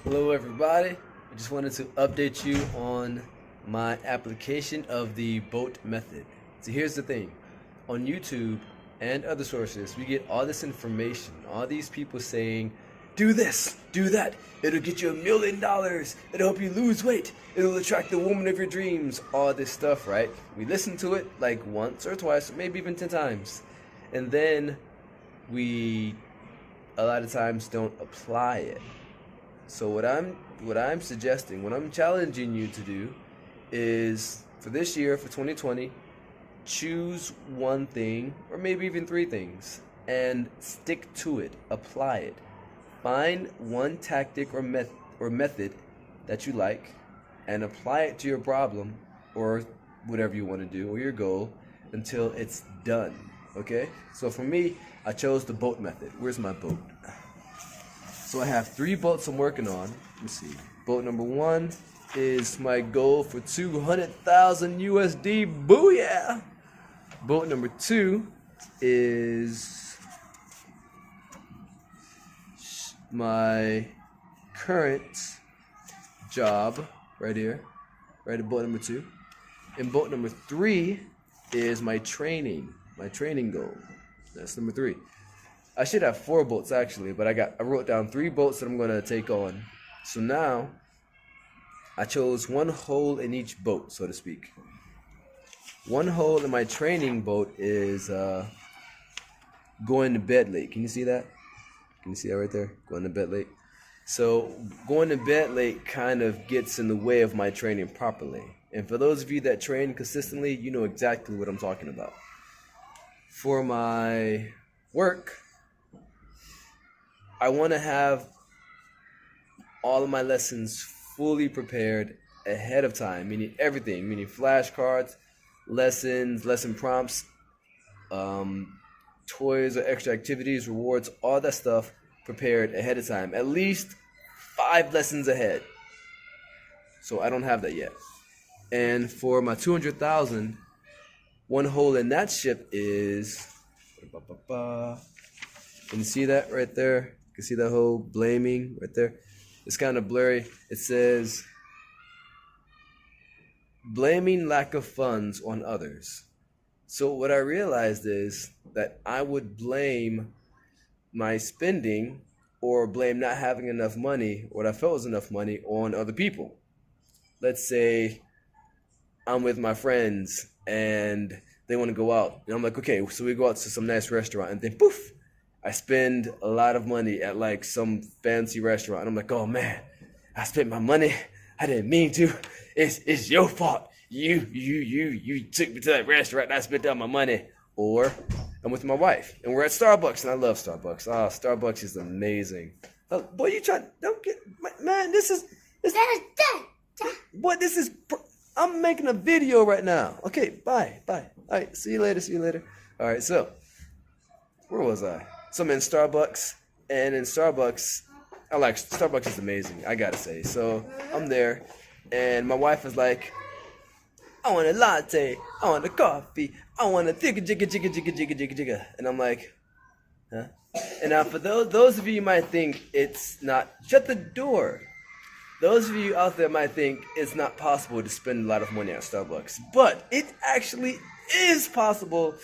Hello everybody, I just wanted to update you on my application of the boat method. So here's the thing, on YouTube and other sources we get all this information, all these people saying do this, do that, it'll get you $1 million, it'll help you lose weight, it'll attract the woman of your dreams, all this stuff, right? We listen to it like once or twice, maybe even 10 times, and then we a lot of times don't apply it. So what I'm suggesting, what I'm challenging you to do is for this year, for 2020, choose one thing or maybe even three things and stick to it, apply it. Find one tactic or method that you like and apply it to your problem or whatever you want to do or your goal until it's done. Okay? So for me, I chose the boat method. Where's my boat? So I have 3 boats I'm working on. Let me see. Boat number 1 is my goal for 200,000 USD. Booyah! Boat number 2 is my current job right here. Right at boat number 2. And boat number 3 is my training goal. That's number 3. I should have 4 boats actually, but I wrote down 3 boats that I'm gonna take on. So now I chose one hole in each boat, so to speak. One hole in my training boat is going to bed late. Can you see that? Can you see that right there? Going to bed late. So going to bed late kind of gets in the way of my training properly. And for those of you that train consistently, you know exactly what I'm talking about. For my work, I want to have all of my lessons fully prepared ahead of time, meaning everything, meaning flashcards, lessons, lesson prompts, toys or extra activities, rewards, all that stuff prepared ahead of time, at least 5 lessons ahead. So I don't have that yet. And for my 200,000, one hole in that ship is, can you see that right there? You can see that whole blaming right there. It's kind of blurry. It says, blaming lack of funds on others. So what I realized is that I would blame my spending or blame not having enough money, or what I felt was enough money, on other people. Let's say I'm with my friends and they want to go out. And I'm like, okay, so we go out to some nice restaurant, and then poof, I spend a lot of money at like some fancy restaurant. And I'm like, oh man, I spent my money. I didn't mean to. It's your fault. You took me to that restaurant and I spent all my money. Or I'm with my wife and we're at Starbucks, and I love Starbucks. Oh, Starbucks is amazing. Boy, you try, don't get, man, this is, what, this is, I'm making a video right now. Okay, bye. All right, see you later. All right, so, where was I? So I'm in Starbucks, and in Starbucks, Starbucks is amazing, I gotta say. So I'm there, and my wife is like, I want a latte, I want a coffee, I want a jigga. And I'm like, huh? And now for those of you might think it's not, shut the door. Those of you out there might think it's not possible to spend a lot of money at Starbucks, but it actually is possible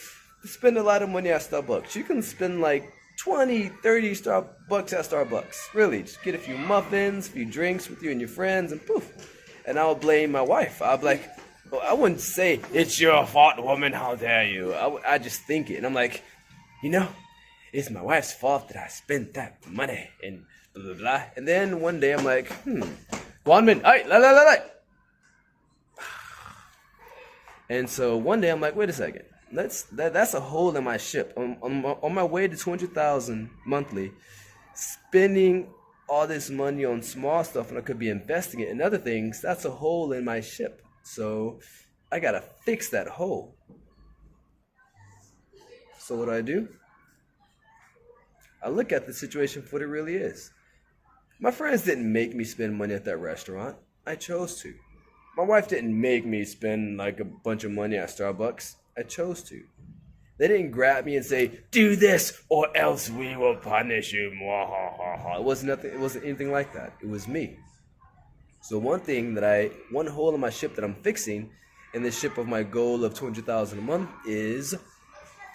to spend a lot of money at Starbucks. You can spend like 20, 30 bucks at Starbucks. Really, just get a few muffins, a few drinks with you and your friends, and poof. And I'll blame my wife. I'll be like, well, I wouldn't say, it's your fault, woman, how dare you. I just think it. And I'm like, it's my wife's fault that I spent that money, and blah, blah, blah. And then one day I'm like, 1 minute, la. And so one day I'm like, wait a second. That's a hole in my ship. On my way to 200,000 monthly, spending all this money on small stuff when I could be investing it in other things, that's a hole in my ship. So I gotta fix that hole. So what do? I look at the situation for what it really is. My friends didn't make me spend money at that restaurant. I chose to. My wife didn't make me spend like a bunch of money at Starbucks. I chose to. They didn't grab me and say, "Do this or else we will punish you." It wasn't nothing. It wasn't anything like that. It was me. So one hole in my ship that I'm fixing in the ship of my goal of 200,000 a month is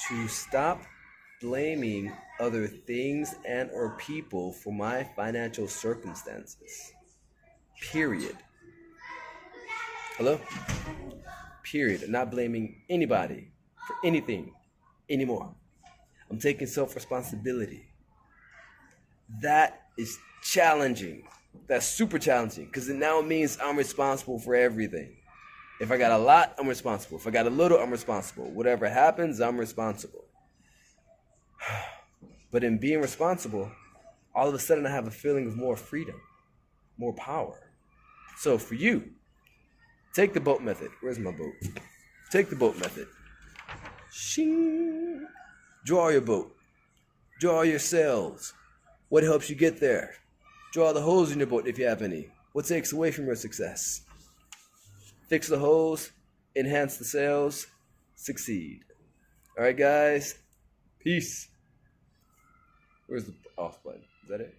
to stop blaming other things and or people for my financial circumstances. Period. Hello? Period. I'm not blaming anybody for anything anymore. I'm taking self-responsibility. That is challenging. That's super challenging because it now means I'm responsible for everything. If I got a lot, I'm responsible. If I got a little, I'm responsible. Whatever happens, I'm responsible. But in being responsible, all of a sudden I have a feeling of more freedom, more power. So for you, take the boat method. Where's my boat? Take the boat method. Shing. Draw your boat. Draw your sails. What helps you get there? Draw the holes in your boat if you have any. What takes away from your success? Fix the holes, enhance the sails, succeed. All right, guys. Peace. Where's the off button? Is that it?